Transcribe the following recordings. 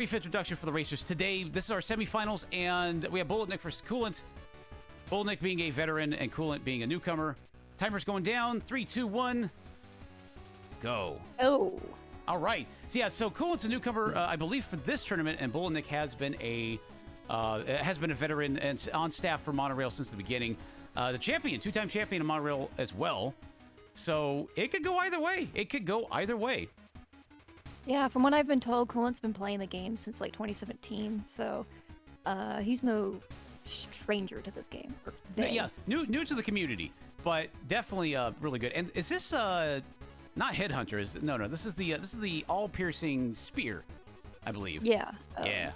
Brief introduction for the racers. Today, this is our semifinals, and we have Bullet Nick versus Coolant. Bullet Nick being a veteran and Coolant being a newcomer. Timer's going down. 3, 2, 1. Go. Oh. All right. So Coolant's a newcomer, I believe, for this tournament, and Bullet Nick has been a veteran and on staff for Monorail since the beginning. The champion, two-time champion of Monorail as well. So it could go either way. Yeah, from what I've been told, Coolant's been playing the game since like 2017, so he's no stranger to this game. Yeah, new to the community, but definitely really good. And is this not Headhunter? No, this is the all-piercing spear, I believe. Yeah. Yeah.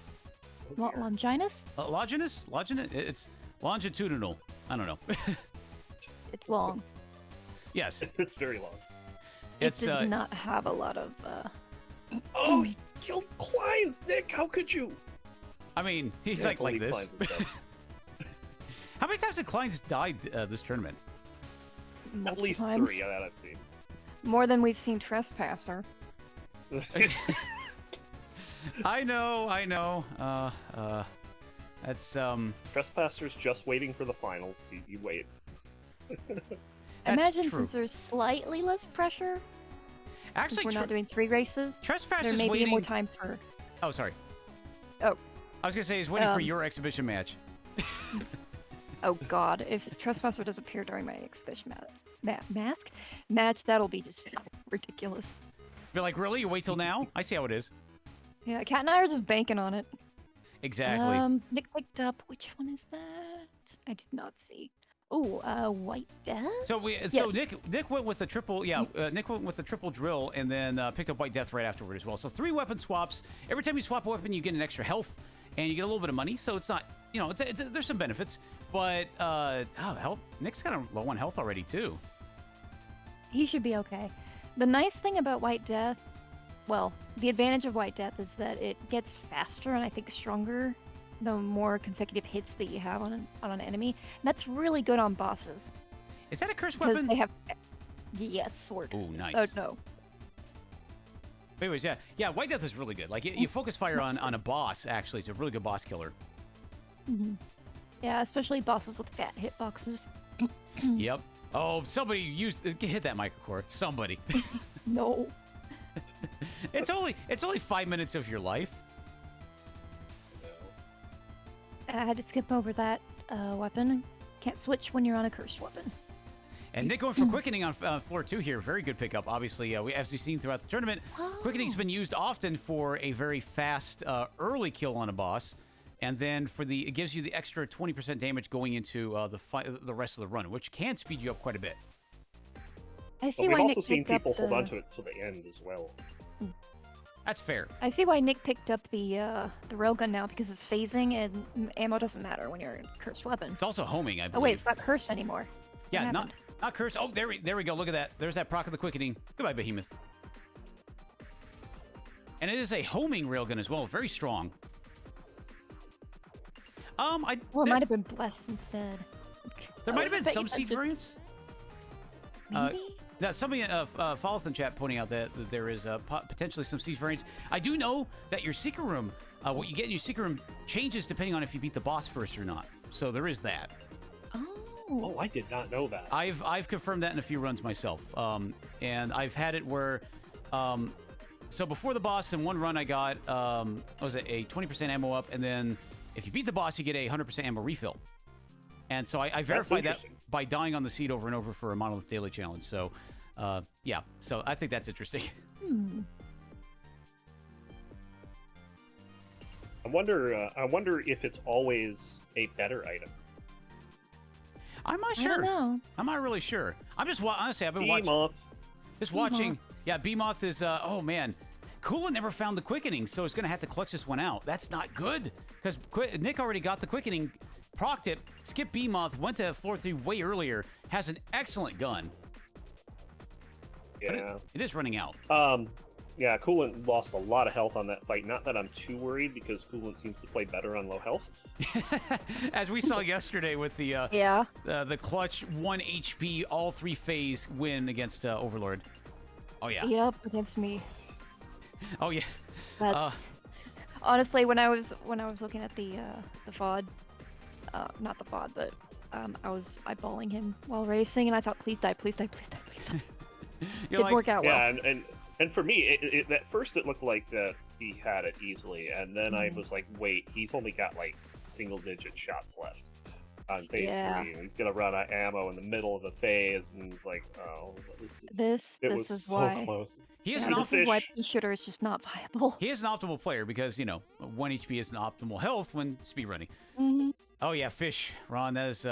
Longinus? Longinus? It's longitudinal. I don't know. It's long. Yes. It's very long. It does not have a lot of... Oh, he killed Kleins, Nick! How could you? I mean, he's like this. How many times have Kleins died this tournament? At least times. 3 that I've seen. More than we've seen Trespasser. I know. That's Trespasser's just waiting for the finals. You wait. Imagine true. since there's slightly less pressure. Actually, we're not doing 3 races. Trespasser's there may waiting... be more time for... Oh, sorry. Oh. I was gonna say he's waiting for your exhibition match. Oh God! If Trespasser does appear during my exhibition match, that'll be just ridiculous. Be like, really? You wait till now? I see how it is. Yeah, Kat and I are just banking on it. Exactly. Nick picked up. Which one is that? I did not see. Oh, White Death. So Nick went with the triple. Yeah, Nick went with the triple drill and then picked up White Death right afterward as well. So 3 weapon swaps. Every time you swap a weapon, you get an extra health and you get a little bit of money. So it's not, there's some benefits. But health. Nick's kind of low on health already too. He should be okay. The nice thing about White Death, well, the advantage of White Death is that it gets faster and I think stronger the more consecutive hits that you have on an enemy. And that's really good on bosses. Is that a cursed weapon? They have... Yes, sword. Ooh, nice. Oh, no. But anyways, yeah, White Death is really good. Like, you focus fire on a boss, actually. It's a really good boss killer. Mm-hmm. Yeah, especially bosses with fat hitboxes. Yep. Oh, somebody hit that microcore. Somebody. No. It's only 5 minutes of your life. I had to skip over that weapon. Can't switch when you're on a cursed weapon. And Nick going for quickening on floor 2 here. Very good pickup. Obviously, as we've seen throughout the tournament, quickening's been used often for a very fast early kill on a boss. And then it gives you the extra 20% damage going into the rest of the run, which can speed you up quite a bit. I see why Nick also seen picked people up hold on to it to the end as well. That's fair. I see why Nick picked up the railgun now, because it's phasing and ammo doesn't matter when you're in a cursed weapon. It's also homing, I believe. Oh wait, it's not cursed anymore. Yeah, not cursed. Oh, there we go. Look at that. There's that proc of the quickening. Goodbye, Behemoth. And it is a homing railgun as well. Very strong. It might have been blessed instead. There might have been some seed variants. Maybe? Somebody Follow in chat pointing out that there is potentially some siege variants. I do know that your secret room, what you get in your secret room, changes depending on if you beat the boss first or not. So there is that. Oh, I did not know that. I've confirmed that in a few runs myself, and I've had it where, so before the boss in one run I got was it a 20% ammo up, and then if you beat the boss you get a 100% ammo refill. And so I verified that by dying on the seed over and over for a Monolith Daily Challenge. So, yeah. So I think that's interesting. I wonder if it's always a better item. I'm not sure. I don't know. I'm not really sure. I'm just honestly, I've been watching. Yeah, Behemoth is. Oh man, Coolant never found the quickening, so he's gonna have to clutch this one out. That's not good because Nick already got the quickening. Procced it, skipped Behemoth, went to floor 3 way earlier, has an excellent gun. Yeah. It is running out. Yeah, Coolant lost a lot of health on that fight. Not that I'm too worried, because Coolant seems to play better on low health. As we saw yesterday with the the clutch 1 HP all 3 phase win against Overlord. Oh yeah. Yep, against me. Oh yeah. Honestly, when I was looking at the VOD, not the VOD, but I was eyeballing him while racing, and I thought, please die, please die, please die, please die. Didn't work out well. Yeah, and for me, at first it looked like that he had it easily, and then I was like, wait, he's only got like single-digit shots left on phase 3, and he's gonna run out of ammo in the middle of the phase, and he's like, oh, this was is so why. close. He is This is why P-Shooter is just not viable. He is an optimal player because, 1 HP is an optimal health when speedrunning. Mm-hmm. Oh, yeah, Fish, Ron, that is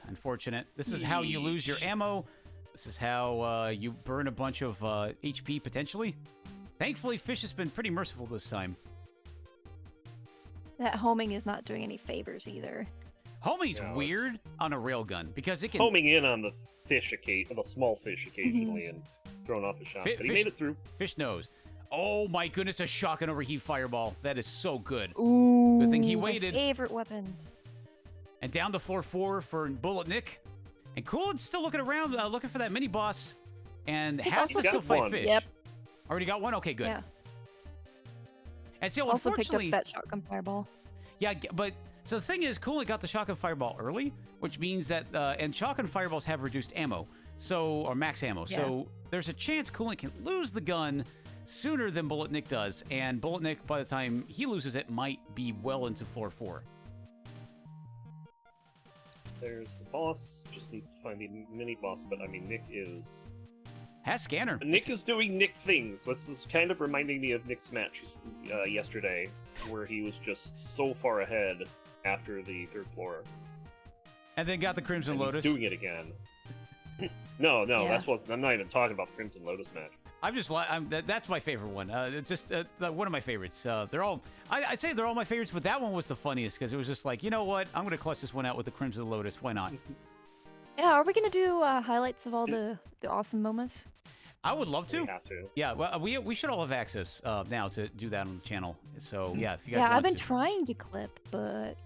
unfortunate. This is how you lose your ammo. This is how you burn a bunch of HP, potentially. Thankfully, Fish has been pretty merciful this time. That homing is not doing any favors either. Homing's weird on a railgun because it can... Homing in on the fish, the small fish occasionally, and throwing off a shot. But he made it through. Fish knows. Oh my goodness, a shotgun overheat fireball. That is so good. Ooh, good thing he waited. My favorite weapon. And down to floor 4 for Bullet Nick. And Coolant's still looking around, looking for that mini boss. And has to still fight Fish. Yep. Already got one? Okay, good. Yeah. And so, also unfortunately, picked up that shotgun fireball. Yeah, but so the thing is, Coolant got the shotgun fireball early, which means that and shotgun fireballs have reduced ammo, or max ammo. Yeah. So there's a chance Coolant can lose the gun sooner than Bullet Nick does, and Bullet Nick, by the time he loses it, might be well into floor 4. There's the boss. Just needs to find the mini boss, but I mean, Nick is... Has scanner. Nick is doing Nick things. This is kind of reminding me of Nick's match yesterday, where he was just so far ahead after the 3rd floor. And then got the Crimson Lotus. He's doing it again. No, I'm not even talking about the Crimson Lotus match. That's my favorite one. It's just one of my favorites. They're all, I'd say they're all my favorites, but that one was the funniest because it was just like, you know what? I'm going to clutch this one out with the Crimson Lotus. Why not? Yeah, are we going to do highlights of all the awesome moments? I would love to. We have to. Yeah, well, we should all have access now to do that on the channel. So, yeah, if you guys want I've been trying to clip, but...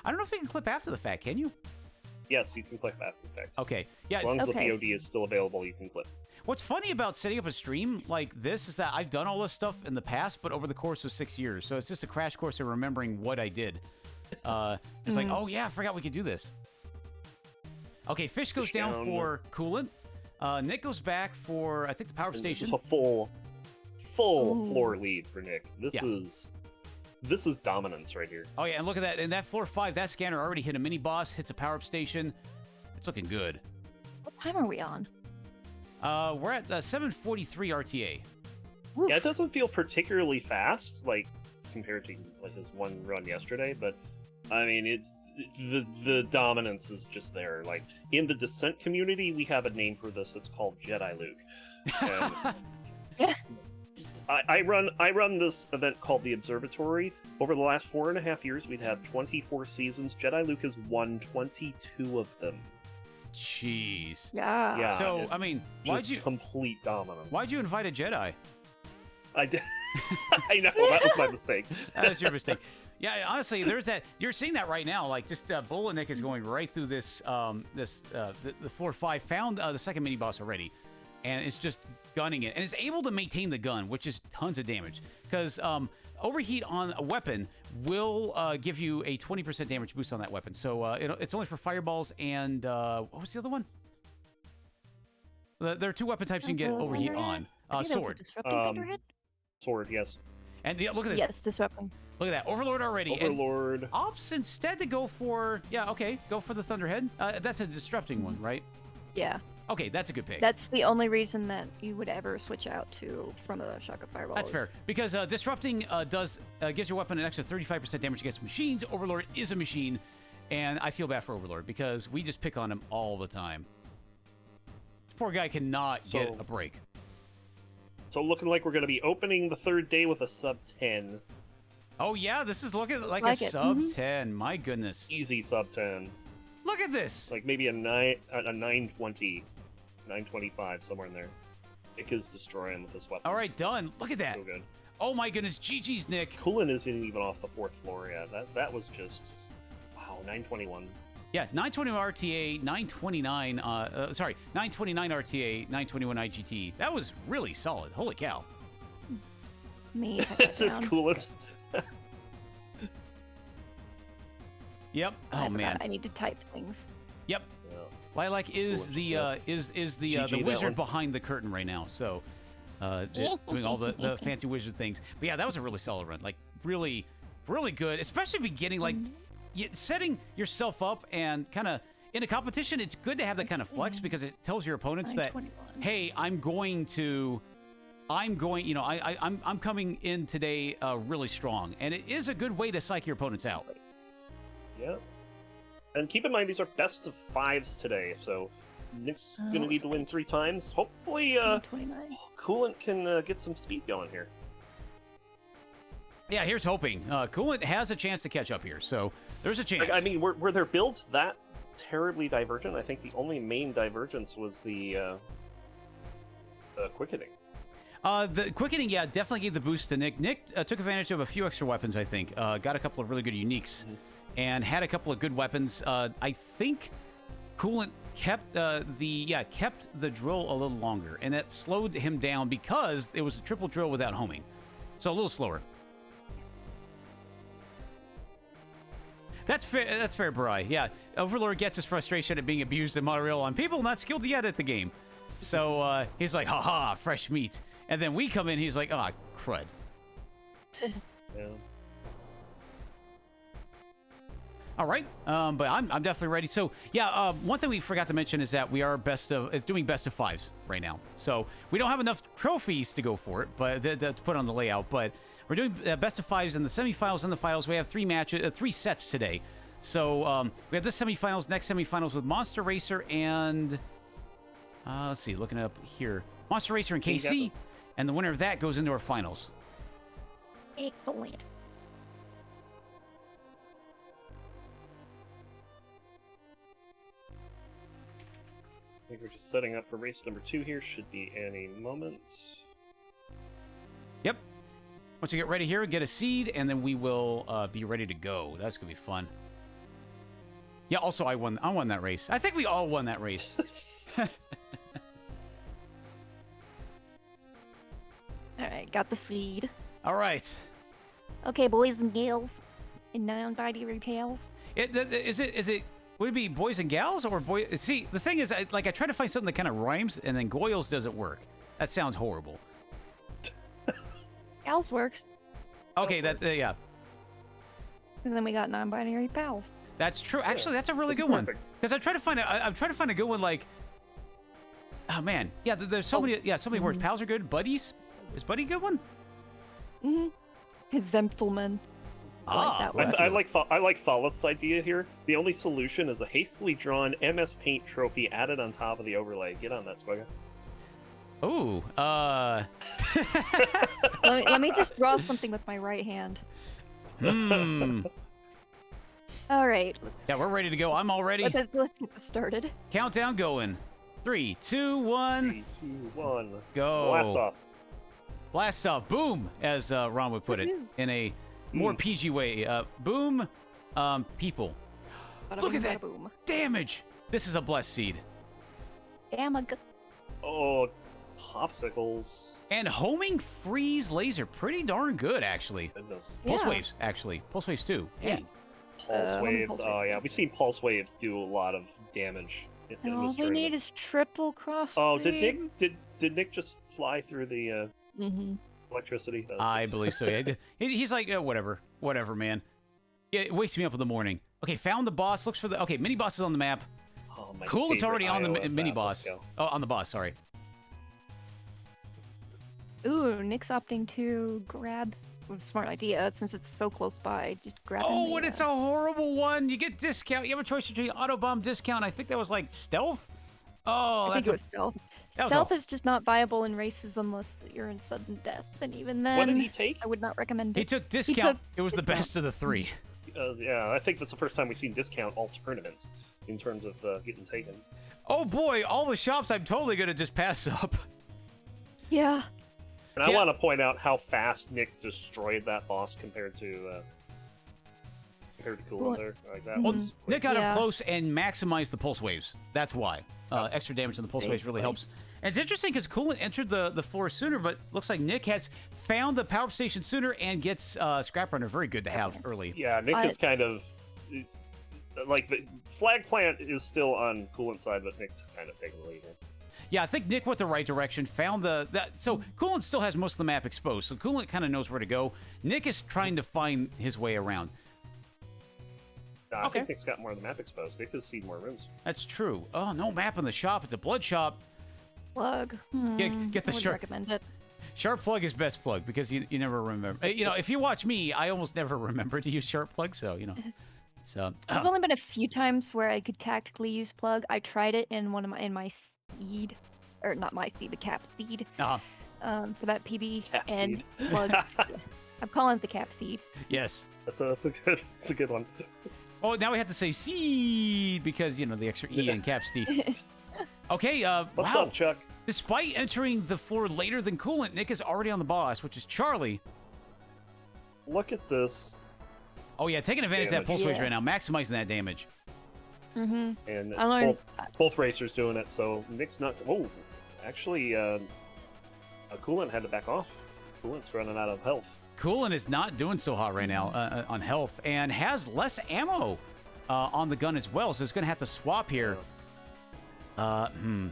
I don't know if you can clip after the fact, can you? Yes, you can clip after the fact. Okay. Yeah. As long as the VOD is still available, you can clip. What's funny about setting up a stream like this is that I've done all this stuff in the past, but over the course of 6 years. So it's just a crash course in remembering what I did. It's like, oh yeah, I forgot we could do this. Okay, Fish goes down for Coolant. Nick goes back for, I think, the power station. It's a full floor lead for Nick. This is dominance right here. Oh yeah, and look at that. In that floor 5, that scanner already hit a mini boss, hits a power up station. It's looking good. What time are we on? We're at 7:43 RTA. Yeah, it doesn't feel particularly fast, like compared to like his one run yesterday, but I mean, it's the dominance is just there. Like in the Descent community, we have a name for this. It's called Jedi Luke. And yeah. I run this event called the Observatory. Over the last 4.5 years, we've had 24 seasons. Jedi Luke has won 22 of them. Jeez. Yeah. So I mean, why'd you complete dominance? Why'd you invite a Jedi? I did. I know that was my mistake. That was your mistake. Yeah, honestly, there's that. You're seeing that right now. Like, just Bullet Nick is going right through this. The floor 5 found the second mini boss already, and it's just gunning it, and is able to maintain the gun, which is tons of damage. Because overheat on a weapon will give you a 20% damage boost on that weapon. So it's only for fireballs and what was the other one? There are 2 weapon types you can get overheat on. Sword. Sword, yes. And look at this. Yes, this weapon. Look at that. Overlord already. Overlord. And opts instead to go for... Yeah, okay. Go for the Thunderhead. That's a disrupting one, right? Yeah. Okay, that's a good pick. That's the only reason that you would ever switch out from a shotgun fireball. That's fair. Because disrupting gives your weapon an extra 35% damage against machines. Overlord is a machine. And I feel bad for Overlord because we just pick on him all the time. This poor guy cannot get a break. So looking like we're going to be opening the 3rd day with a sub 10. Oh yeah, this is looking like a sub 10. My goodness. Easy sub 10. Look at this. Like maybe a 920, 925, somewhere in there. Nick is destroying with this weapon. All right, done. Look at that. So good. Oh my goodness, GG's, Nick. Coolant isn't even off the 4th floor yet. That was just, wow, 921. Yeah, 921 RTA, 929, 929 RTA, 921 IGT. That was really solid. Holy cow. Me. This is Coolant. Yep. I Oh forgot man. I need to type things. Yep. Yeah. Lilac is Cool, the yeah. the GG that wizard one. behind the curtain right now. So doing all the fancy wizard things. But yeah, that was a really solid run. Like really, really good. Especially beginning like setting yourself up and kind of in a competition. It's good to have that kind of flex because it tells your opponents that 921. hey, I'm going. You know, I'm coming in today really strong, and it is a good way to psych your opponents out. Yeah. And keep in mind, these are best of 5s today, so Nick's going to need to win 3 times. Hopefully, 29. Coolant can get some speed going here. Yeah, here's hoping. Coolant has a chance to catch up here, so there's a chance. Like, I mean, were their builds that terribly divergent? I think the only main divergence was the quickening. The quickening, yeah, definitely gave the boost to Nick. Nick took advantage of a few extra weapons, I think. Got a couple of really good uniques and had a couple of good weapons. I think Coolant kept kept the drill a little longer, and that slowed him down because it was a triple drill without homing. So a little slower. That's fair, Bri. Yeah, Overlord gets his frustration at being abused in Monorail on people not skilled yet at the game. So he's like, haha, fresh meat. And then we come in, he's like, ah, crud. Yeah. All right, but I'm definitely ready. So yeah, one thing we forgot to mention is that we are doing best of 5s right now. So we don't have enough trophies to go for it, but to put on the layout. But we're doing best of 5s in the semifinals and the finals. We have 3 sets today. So we have this semifinals, next semifinals with Monster Racer and let's see, looking up here, Monster Racer and KC, and the winner of that goes into our finals. Excellent. I think we're just setting up for race number 2 here. Should be any moment. Yep. Once you get ready here, get a seed, and then we will be ready to go. That's gonna be fun. Yeah. Also, I won that race. I think we all won that race. Alright, got the seed. All right. Okay, boys and girls. In non-binary pals. Is it? Would it be boys and gals or boy? See, the thing is, I try to find something that kind of rhymes, and then Goyles doesn't work. That sounds horrible. Gals works. Okay, yeah. And then we got non-binary pals. That's true. Actually, that's a really good one. Because I'm trying to find a good one like. Oh man, yeah. There's so many. Yeah, so many words. Pals are good. Buddies, is buddy a good one? Exempleman. Ah, I like Follow's idea here. The only solution is a hastily drawn MS Paint trophy added on top of the overlay. Get on that, Squega. Ooh, let me just draw something with my right hand. All right. Yeah, we're ready to go. I'm all ready. Let's get this started. Countdown going. 3, 2, 1. 3, 2, 1. Go. Blast off. Blast off. Boom, as Ron would put it in a more PG way. Boom, people. Look at that Boom. damage. This is a blessed seed. Damage. Oh, popsicles. And homing freeze laser. Pretty darn good, actually. Goodness. Pulse Yeah. waves, actually. Pulse waves, too. Dang. Pulse waves. Pulse Oh, waves. yeah. We've seen pulse waves do a lot of damage in All this we tournament. need is triple cross. Oh, did Nick just fly through the electricity? That was I good. believe so. Yeah. He's like, whatever, man. Yeah, it wakes me up in the morning. Okay, found the boss. Looks for the mini boss is on the map. Oh, my Cool, it's already on the favorite mini iOS app. boss. Let's go. Oh, on the boss. Sorry. Ooh, Nick's opting to grab. Smart idea, since it's so close by. Just grab. Oh, and it's a horrible one. You get discount. You have a choice between autobomb discount. I think that was like stealth. Oh, I think that's it was stealth. that was Stealth is just not viable in races unless you're in sudden death, and even then, What did he take? I would not recommend He it. took discount. took It was the discount. best of the 3. Yeah, I think that's the first time we've seen discount all tournaments in terms of getting taken. Oh boy, all the shops I'm totally gonna just pass up. Yeah. And See, I want to point out how fast Nick destroyed that boss compared to Coolant there. Like that Well, was Nick got Yeah. up close and maximized the pulse waves. That's why. Extra damage on the pulse waves really helps. And it's interesting because Coolant entered the floor sooner, but looks like Nick has found the power station sooner and gets Scrap Runner. Very good to have early. Yeah, Nick is kind of like the flag plant is still on Coolant's side, but Nick's kind of taking the lead here. Yeah, I think Nick went the right direction, found so Coolant still has most of the map exposed, so Coolant kind of knows where to go. Nick is trying to find his way around. I think Nick's got more of the map exposed. Nick has seen more rooms. That's true. Oh, no map in the shop. It's a blood shop. Plug. Get the I would sharp. recommend it. Sharp plug is best plug because you never remember. You know, if you watch me, I almost never remember to use sharp plug, so, you know. So, There's only been a few times where I could tactically use plug. I tried it in my speed, or not my speed, the cap speed, for that PB, Cap and seed. plug. I'm calling it the cap seed. yes. That's a good one. Oh, now we have to say seed because, you know, the extra E in cap seed. Okay, What's wow. up, Chuck? Despite entering the floor later than Coolant, Nick is already on the boss, which is Charlie. Look at this. Oh, yeah, taking advantage of that pulse wave Yeah. right now, maximizing that damage. Mm-hmm. And I learned. both racers doing it, so Nick's not... Oh, actually, Coolant had to back off. Coolant's running out of health. Coolant is not doing so hot right now on health and has less ammo on the gun as well, so it's going to have to swap here. I mean,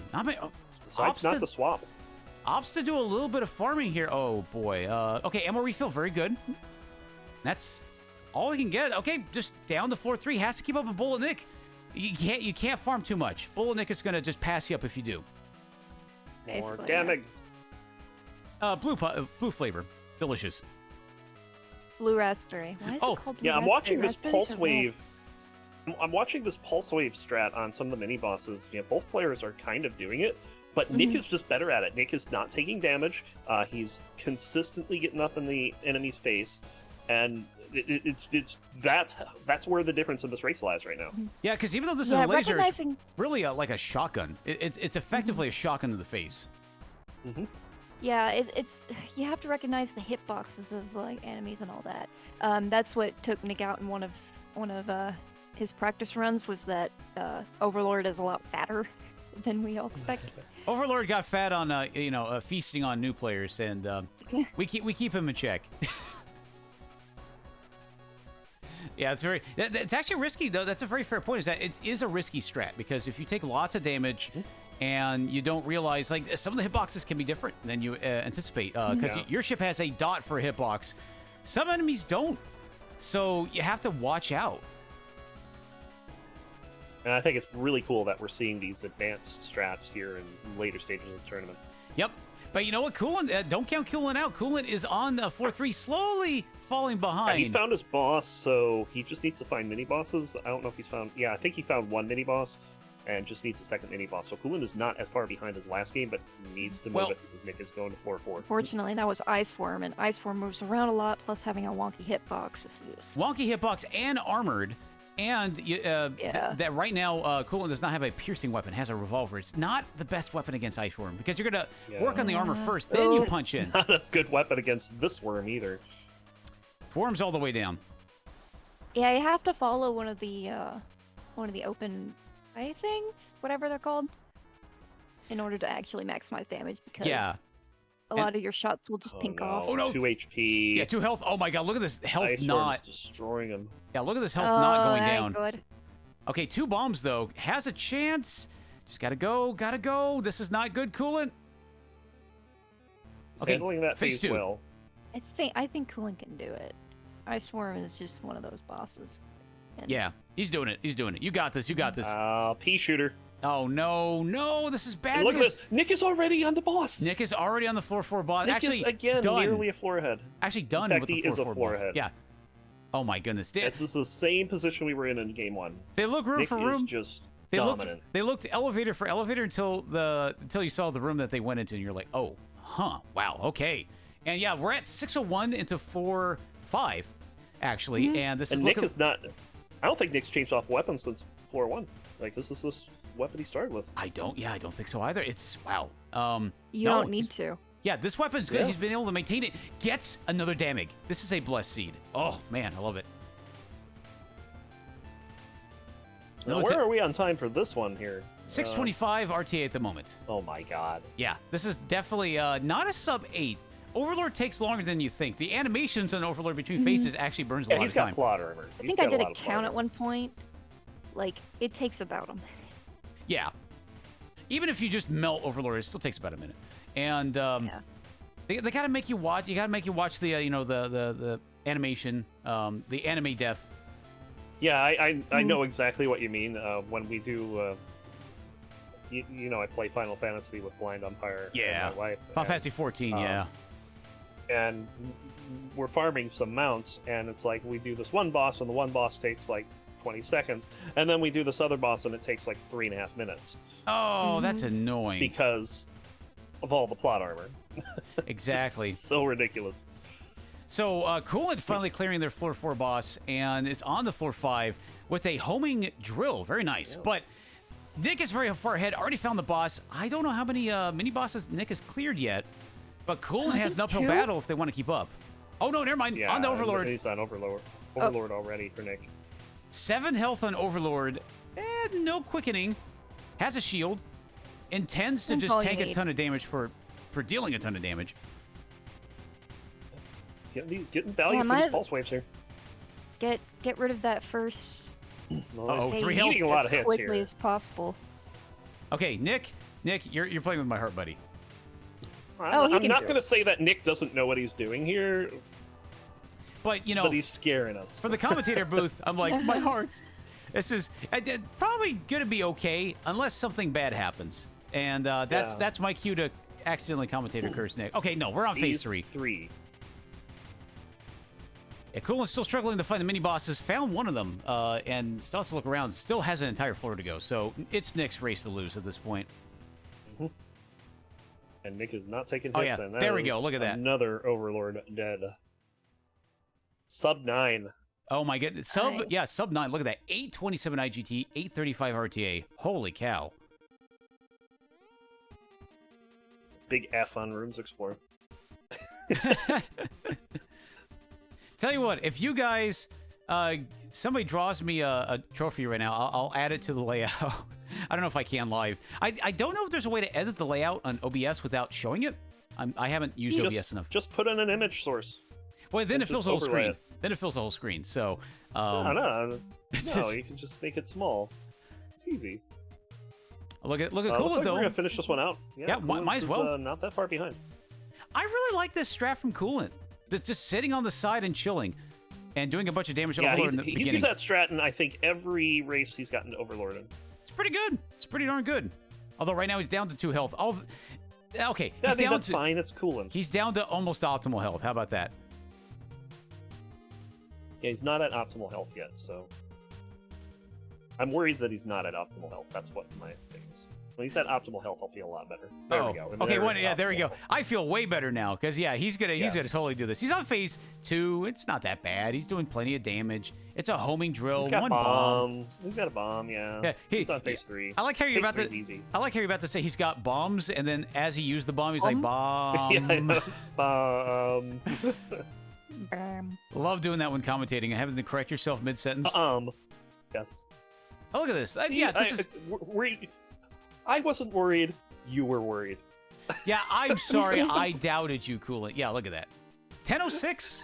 Decides not to swap. Opts to do a little bit of farming here. Oh, boy. Okay, ammo refill, very good. That's all we can get. Okay, just down to floor 3. Has to keep up with Bullet Nick. You can't farm too much. Bullet Nick is going to just pass you up if you do. More Basically, damage. Blue flavor. Delicious. Blue raspberry. Why is Oh, it called blue Yeah, I'm raspberry? watching this Raspberries pulse are red. wave. I'm watching this pulse wave strat on some of the mini bosses. You know, both players are kind of doing it, but Nick is just better at it. Nick is not taking damage. He's consistently getting up in the enemy's face, and that's where the difference in this race lies right now. Yeah, because even though this is Yeah, a laser, it's recognizing. really like a shotgun. It's effectively a shotgun to the face. Yeah, it's you have to recognize the hitboxes of like enemies and all that. That's what took Nick out in one of his practice runs was that Overlord is a lot fatter than we all expect. Overlord got fat on feasting on new players, and we keep him in check. Yeah, it's actually risky though. That's a very fair point. Is that it is a risky strat because if you take lots of damage and you don't realize, like, some of the hitboxes can be different than you anticipate because your ship has a dot for a hitbox. Some enemies don't, so you have to watch out. And I think it's really cool that we're seeing these advanced strats here in later stages of the tournament. Yep. But you know what? Coolant, don't count Coolant out. Coolant is on floor 3, slowly falling behind. He's found his boss, so he just needs to find mini bosses. I don't know if he's found... Yeah, I think he found one mini boss and just needs a second mini boss. So Coolant is not as far behind as last game, but needs to move it because Nick is going to floor 4. Fortunately, that was Ice Form, and Ice Form moves around a lot, plus having a wonky hitbox. Wonky hitbox and armored. And that right now, Coolant does not have a piercing weapon, has a revolver. It's not the best weapon against Ice Worm because you're going to work on the armor first, then you punch in. Not a good weapon against this worm either. Worm's all the way down. Yeah, you have to follow one of the open eye things, whatever they're called, in order to actually maximize damage because a lot of your shots will just pink off. Oh no! 2 HP. Yeah, 2 health. Oh my god, look at this health Ice not... Worm's destroying him. Yeah, look at this health not going that down. ain't good. Okay, 2 bombs though. Has a chance. Just gotta go. This is not good, Coolant. Okay, Handling that phase phase 2. well. I think Coolant can do it. Ice Worm is just one of those bosses. And Yeah, he's doing it. You got this. Pea shooter. Oh no, this is bad. And look at because this. Nick is already on the boss. Nick is already on the floor 4 boss. Nick Actually, is again done. nearly a floor ahead. Actually done In fact, with the he floor is a 4 floor boss. ahead. Yeah. Oh my goodness. It's the same position we were in game 1. They look room Nick for is room. just They dominant. looked elevator for elevator until you saw the room that they went into, and you're like, oh, wow, okay. And yeah, we're at 601 into 4-5, actually, and this is Nick is not. I don't think Nick's changed off weapons since floor 1. Like this is this weapon he started with. I don't think so either. It's wow. You no, don't need to. Yeah, this weapon's good. Yeah. He's been able to maintain it. Gets another damage. This is a blessed seed. Oh man, I love it. Now, where are we on time for this one here? 625 RTA at the moment. Oh my god. Yeah, this is definitely not a sub 8. Overlord takes longer than you think. The animations on Overlord between faces actually burns a lot He's of got time. plot armor. I think I did a count at one point. like, it takes about them. Yeah. Even if you just melt Overlord, it still takes about a minute. And Yeah. they gotta make you watch. You gotta make you watch the the animation, the anime death. Yeah, I know exactly what you mean. When we do, you know, I play Final Fantasy with Blind Umpire. Yeah. And my wife. Final Fantasy 14, yeah. And we're farming some mounts, and it's like we do this one boss, and the one boss takes like 20 seconds, and then we do this other boss, and it takes like 3.5 minutes. Oh, that's annoying. Because of all the plot armor. Exactly. It's so ridiculous. So Coolant finally clearing their floor 4 boss, and is on the floor 5 with a homing drill. Very nice. Yeah. But Nick is very far ahead. Already found the boss. I don't know how many mini bosses Nick has cleared yet, but Coolant has an uphill 2? battle if they want to keep up. Oh no, never mind. Yeah, On the Overlord. He's on Overlord. Overlord already for Nick. 7 health on Overlord. No quickening. Has a shield. Intends to That's just all you tank a need. ton of damage for dealing a ton of damage. Getting value Yeah, for might these as- pulse waves here. Get rid of that first Uh-oh, He's 3 health. eating a lot as of hits quickly here. as possible. Okay, Nick, you're playing with my heart, buddy. Oh, he I'm can not do going to say that Nick doesn't know what he's doing here, But you know, but he's scaring us. for the commentator booth, I'm like, my heart. This is probably gonna be okay unless something bad happens, and that's my cue to accidentally commentator curse Nick. Okay, no, we're on phase 3. Yeah, Coolant's still struggling to find the mini bosses. Found one of them, and still has to look around. Still has an entire floor to go, so it's Nick's race to lose at this point. And Nick is not taking Oh, hits. yeah, And that there we is go, look at that. Another Overlord dead. Sub 9. Oh my goodness, sub 9. Look at that, 827 IGT, 835 RTA. Holy cow! Big F on Rooms Explorer. Tell you what, if you guys, somebody draws me a trophy right now, I'll add it to the layout. I don't know if I can live. I don't know if there's a way to edit the layout on OBS without showing it. I haven't used OBS enough. Just put in an image source. Well, then it just fills the whole overlay screen. it. Then it fills the whole screen. So, No, it's no, just- you can just make it small. It's easy. look at Looks Coolant like though. we're gonna finish this one out. Yeah, Coolant might as is, well. not that far behind. I really like this strat from Coolant. Just sitting on the side and chilling, and doing a bunch of damage to Yeah, Overlord in the he's beginning. used that strat in I think every race he's gotten to Overlord in. It's pretty good. It's pretty darn good. Although right now he's down to 2 health. Okay, Yeah, I he's think down that's to fine. It's Coolant. he's down to almost optimal health. How about that? Yeah, he's not at optimal health yet, so I'm worried that he's not at optimal health. That's what my thing is. When he's at optimal health, I'll feel a lot better. There we go. And Okay, there's there we optimal go. health. I feel way better now because he's gonna Yes. totally do this. He's on phase 2. It's not that bad. He's doing plenty of damage. It's a homing drill. He's got One bomb. bomb. He's got a bomb. Yeah. Yeah, he's on phase 3. I like how you're Phase about to. 3's easy. I like how you're about to say he's got bombs, and then as he used the bomb, he's like bomb. Yeah, I know. Bomb. Love doing that when commentating. Having to correct yourself mid sentence. Yes. Oh, look at this. See, Yeah, this is. I wasn't worried. You were worried. Yeah, I'm sorry. I doubted you, Coolant. Yeah, look at that. 10:06.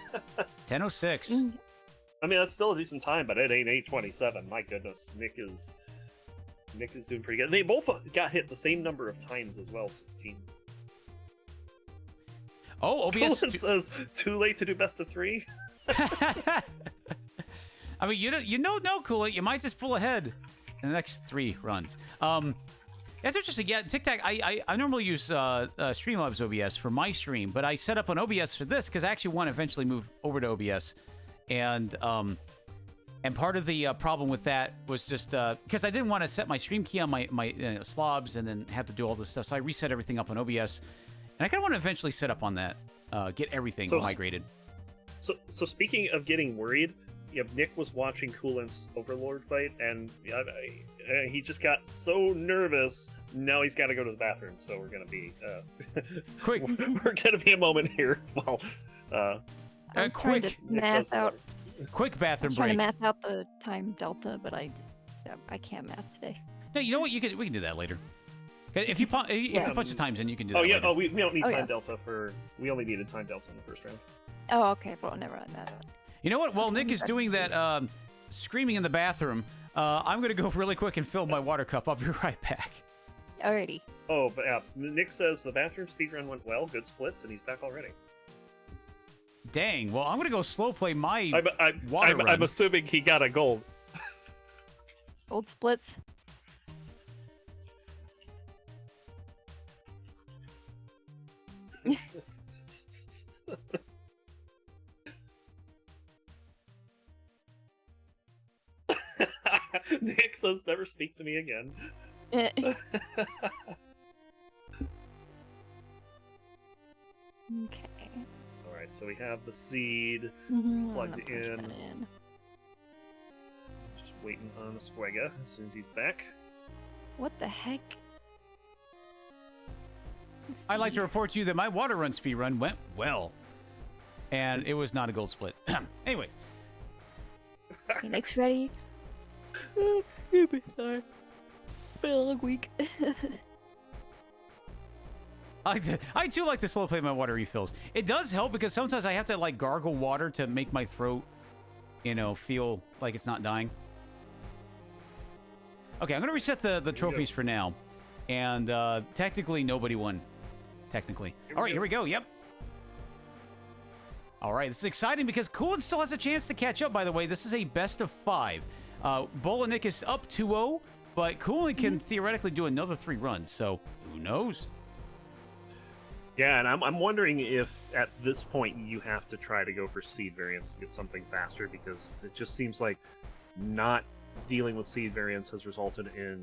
10:06. I mean, that's still a decent time, but it ain't 8:27. My goodness, Nick is doing pretty good. They both got hit the same number of times as well, 16. Oh, OBS. Coolant says, too late to do best of 3. I mean, you don't know, Coolant. You might just pull ahead in the next 3 runs. That's interesting. Yeah, Tic Tac. I normally use Streamlabs OBS for my stream, but I set up an OBS for this because I actually want to eventually move over to OBS, and part of the problem with that was just because I didn't want to set my stream key on my slobs and then have to do all this stuff. So I reset everything up on OBS, and I kind of want to eventually set up on that, get everything migrated. So speaking of getting worried, Nick was watching Coolant's Overlord fight, and he just got so nervous. Now he's got to go to the bathroom, so we're gonna be Quick. We're gonna be a moment here. Well, I'm trying to math out. Quick bathroom Trying break. to math out the time delta, but I can't math today. No, you know what? We can do that later. 'Kay, if you punch the times in, you can do that. Oh yeah. later. Oh, we don't need time yeah. delta for. We only needed time delta in the first round. Oh, okay. Well, never mind that. You know what? While Nick is doing that screaming in the bathroom, I'm going to go really quick and fill my water cup. I'll be right back. Alrighty. Oh, but Nick says the bathroom speedrun went well, good splits, and he's back already. Dang. Well, I'm going to go slow play my I'm run. assuming he got a gold. Old splits. Nick says never speak to me again. Okay. Alright, so we have the seed plugged in. Just waiting on the Squega as soon as he's back. What the heck? I'd like to report to you that my water run speed run went well. And it was not a gold split. Anyways. Okay, Nick's ready. Sorry. Been a long week. I too like to slow play my water refills. It does help because sometimes I have to like gargle water to make my throat, you know, feel like it's not dying. Okay, I'm going to reset the trophies for now. And technically, nobody won. Technically. All right, here we go. Yep. All right, this is exciting because Coolant still has a chance to catch up, by the way. This is a best of 5. Bolanik is up 2-0, but Coolant can theoretically do another 3 runs, so who knows? Yeah, and I'm wondering if at this point you have to try to go for seed variants to get something faster, because it just seems like not dealing with seed variants has resulted in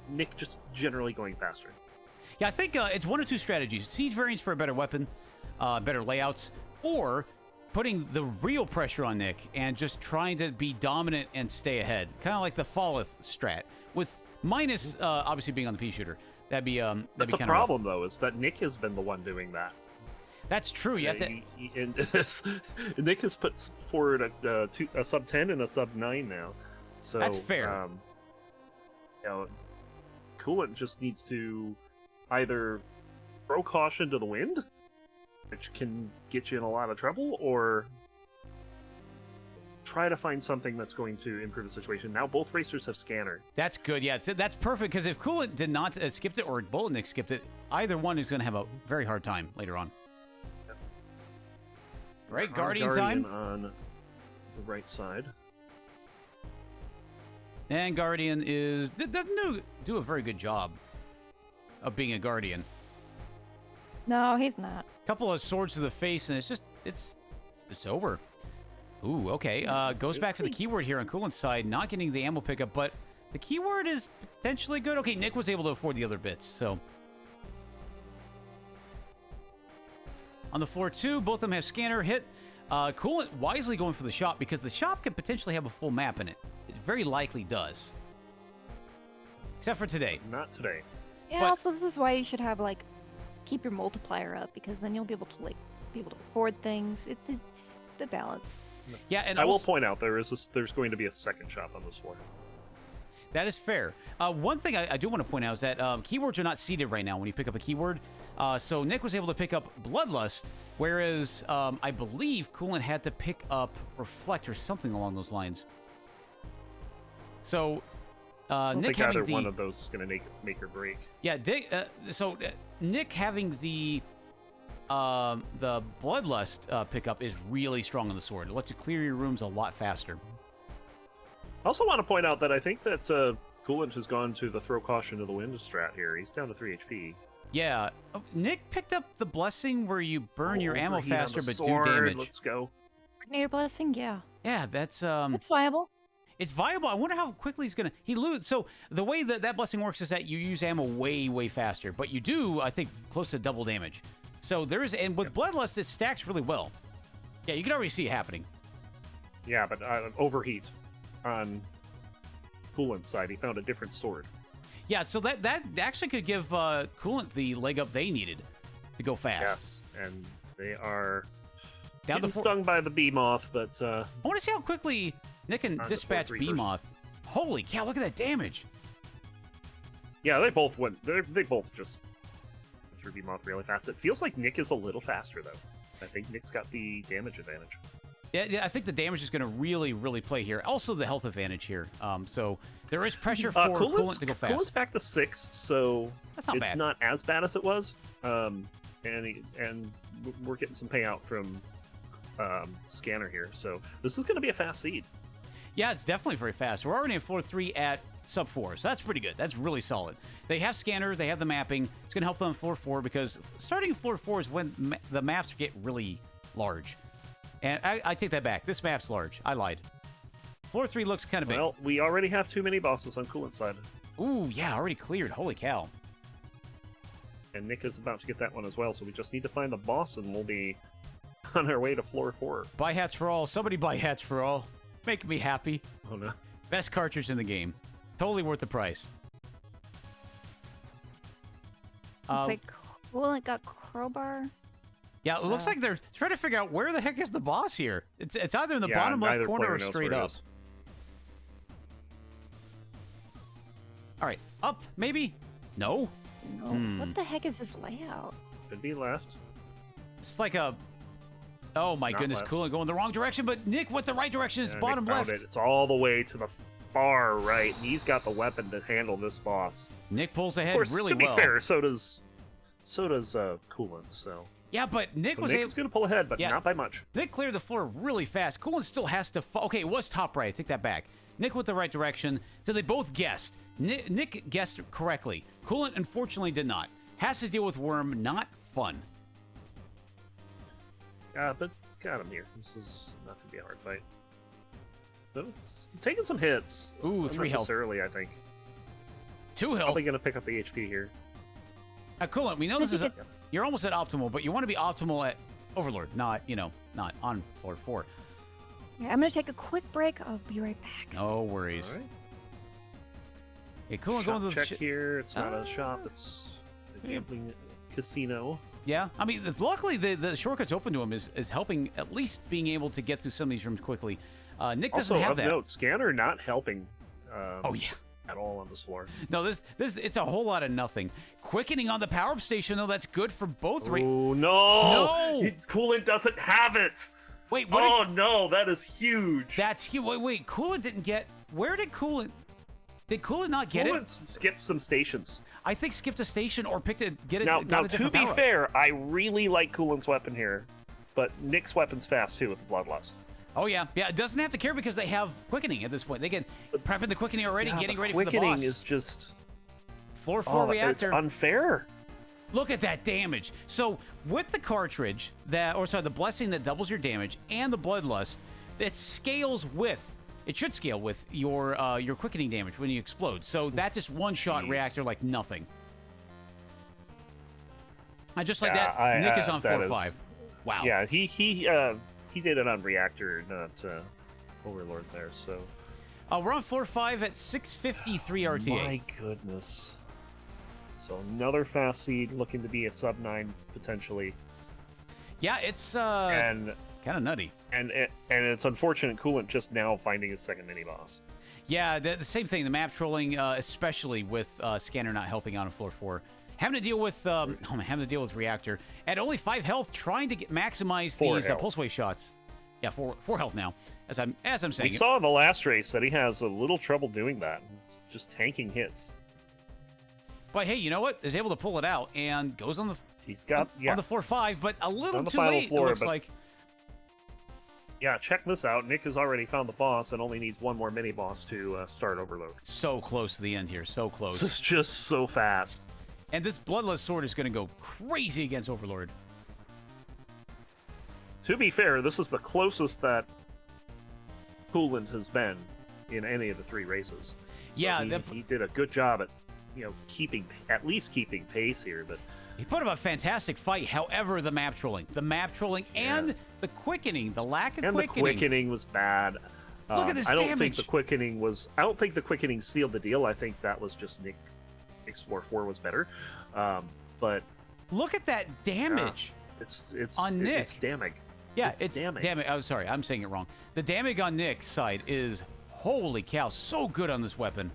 Nick just generally going faster. Yeah, I think it's one of 2 strategies. Siege variants for a better weapon, better layouts, or putting the real pressure on Nick and just trying to be dominant and stay ahead. Kind of like the Falleth strat, with minus obviously being on the pea shooter. That'd be That's be the kind problem, though, is that Nick has been the one doing that. That's true. You have to... Nick has put forward a sub 10 and a sub 9 now. So That's fair. You know, Coolant just needs to either throw caution to the wind, which can get you in a lot of trouble, or try to find something that's going to improve the situation. Now both racers have scanner. That's good. Yeah, that's perfect, because if Coolant did not skipped it, or Bolanik skipped it, either one is going to have a very hard time later on. Yep. Right, Guardian time. On the right side. And Guardian doesn't do a very good job of being a Guardian. No, he's not. Couple of swords to the face, and it's over. Ooh, okay. Goes back for the keyword here on Coolant's side, not getting the ammo pickup, but the keyword is potentially good. Okay, Nick was able to afford the other bits, so. On the floor 2, both of them have scanner hit. Coolant wisely going for the shop, because the shop could potentially have a full map in it. It very likely does. Except for today. Not today. Yeah, But- also this is why you should have, like, keep your multiplier up, because then you'll be able to, like, afford things. It's the balance. Yeah, and I will also, point out there's going to be a second shop on this floor. that is fair. One thing I do want to point out is that keywords are not seeded right now when you pick up a keyword. So Nick was able to pick up Bloodlust, whereas I believe Coolant had to pick up Reflect or something along those lines. So I don't Nick think having either the one of those is going to make or break. yeah, Nick having the Bloodlust pickup is really strong on the sword. It lets you clear your rooms a lot faster. I also want to point out that I think that Coolant has gone to the throw caution to the wind strat here. He's down to 3 HP. Yeah, Nick picked up the blessing where you burn your ammo Overheat on faster the but sword. do damage. Let's go. Coordinator blessing, yeah. Yeah, that's It's viable. it's viable. I wonder how quickly he's gonna lose. So the way that blessing works is that you use ammo way faster, but you do, I think, close to double damage. So there is, and with Bloodlust it stacks really well. Yeah, you can already see it happening. Yeah, but overheat on Coolant's side. He found a different sword. Yeah, so that actually could give Coolant the leg up they needed to go fast. Yes, and they are Down to getting 4. stung by the bee moth, but I want to see how quickly Nick can On to dispatch 4 Reapers. Beamoth. Holy cow! Look at that damage. yeah, they both went. They both just threw bee moth really fast. It feels like Nick is a little faster though. I think Nick's got the damage advantage. Yeah, I think the damage is going to really, really play here. Also, the health advantage here. So there is pressure for Coolant to go fast. Coolant's back to 6, so That's not it's bad. not as bad as it was. And we're getting some payout from Scanner here, so this is going to be a fast seed. Yeah, it's definitely very fast. We're already in floor 3 at sub 4, so that's pretty good. That's really solid. They have Scanner, they have the mapping. It's going to help them in floor 4 because starting in floor 4 is when the maps get really large. And I take that back. This map's large. I lied. Floor 3 looks kind of big. Well, we already have too many bosses on Coolant's side. Ooh, yeah, already cleared. Holy cow. And Nick is about to get that one as well, so we just need to find the boss and we'll be on our way to floor 4. Buy hats for all. Somebody buy hats for all. Make me happy. Oh no. Best cartridge in the game. Totally worth the price. Looks like Coolant got crowbar. Yeah, it looks like they're trying to figure out where the heck is the boss here. It's either in the bottom left neither corner player or knows straight where it up. is. All right, up maybe? No. No. What the heck is this layout? Could be left. It's like a. Oh my not goodness, left. Coolant going the wrong direction, but Nick went the right direction. It's Yeah, bottom Nick found left. it. It's all the way to the far right. He's got the weapon to handle this boss. Nick pulls Of ahead course, really to be well. fair, so does Coolant. So Yeah, but Nick was Nick able. is going to pull ahead, but Yeah. not by much. Nick cleared the floor really fast. Coolant still has to. Okay, it was top right. I take that back. Nick went the right direction, so they both guessed. Nick guessed correctly. Coolant unfortunately did not. Has to deal with Worm. Not fun. But it's got him here. This is not going to be a hard fight. So it's taking some hits. Ooh, 3 health. Unnecessarily, I think. 2 health. Probably going to pick up the HP here. Coolant, we know this is you're almost at optimal, but you want to be optimal at Overlord, not not on floor 4. Yeah, I'm gonna take a quick break. I'll be right back. No worries. All right. Okay, Coolant Shop going to the check here. It's not a shop. It's a yeah. gambling casino. Yeah, I mean, luckily the shortcuts open to him is helping at least being able to get through some of these rooms quickly. Nick doesn't Also, have of that. note, Scanner not helping. Oh yeah. At all on this floor. No, this it's a whole lot of nothing. Quickening on the power up station though, that's good for both. Oh no! No! Coolant doesn't have it. Wait, what? Oh no, that is huge. That's huge. Wait, Coolant didn't get. Where did Coolant? Did Coolant not get Coolant it? skipped some stations. I think skipped a station or picked it. Get it. Now, got a to different be power-up. fair, I really like Coolant's weapon here, but Nick's weapon's fast too with the Bloodlust. Oh yeah. It doesn't have to care because they have quickening at this point. They can prepping the quickening already, Yeah, getting but ready for the boss. quickening is just Floor 4 reactor. It's unfair. Look at that damage. So with the cartridge the blessing that doubles your damage and the bloodlust, it scales with. It should scale with your quickening damage when you explode. So that just one-shot reactor like nothing. And just like that, Nick is on floor 5. Wow. Yeah, he did it on reactor, not Overlord there. So we're on floor 5 at 653 RTA. my goodness. So another fast seed looking to be a sub 9 potentially. Yeah, it's And kind of nutty. and it's unfortunate Coolant just now finding his second mini boss. Yeah, the same thing. The map trolling, especially with Scanner not helping on floor 4. Having to deal with having to deal with reactor at only 5 health, trying to maximize these pulse wave shots. Yeah, 4 health now. As I'm saying, We saw in the last race that he has a little trouble doing that, just tanking hits. but hey, you know what? Is able to pull it out and goes on the He's got on the floor 5, but a little On the too final late. floor, it looks but- like. Yeah, check this out. Nick has already found the boss and only needs one more mini boss to start Overload. So close to the end here. So close. This is just so fast. And this bloodless sword is going to go crazy against Overlord. To be fair, this is the closest that Coolant has been in any of the 3 races. So Yeah, he did a good job at keeping pace here, but he put up a fantastic fight. However, the map trolling and the quickening, the lack of and quickening. the quickening was bad. Look at this I don't damage. think the quickening was. I don't think the quickening sealed the deal. I think that was just Nick's 4-4 was better. But Look at that damage. it's On Nick. It's damage. Yeah, it's damage. I'm sorry, I'm saying it wrong. The damage on Nick's side is holy cow, so good on this weapon.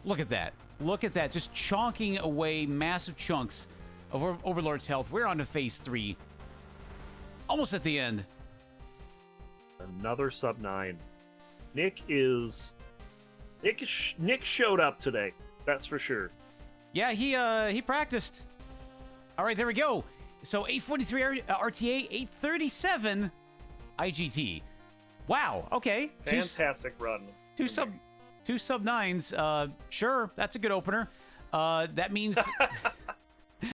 Look at that. Look at that, just chonking away massive chunks of Overlord's health. We're on to phase 3. Almost at the end. Another sub 9. Nick showed up today. That's for sure. Yeah, he practiced. All right, there we go. So 843 RTA, 837 IGT. Wow. Okay. Fantastic run. Two sub 9s. Sure, that's a good opener. That means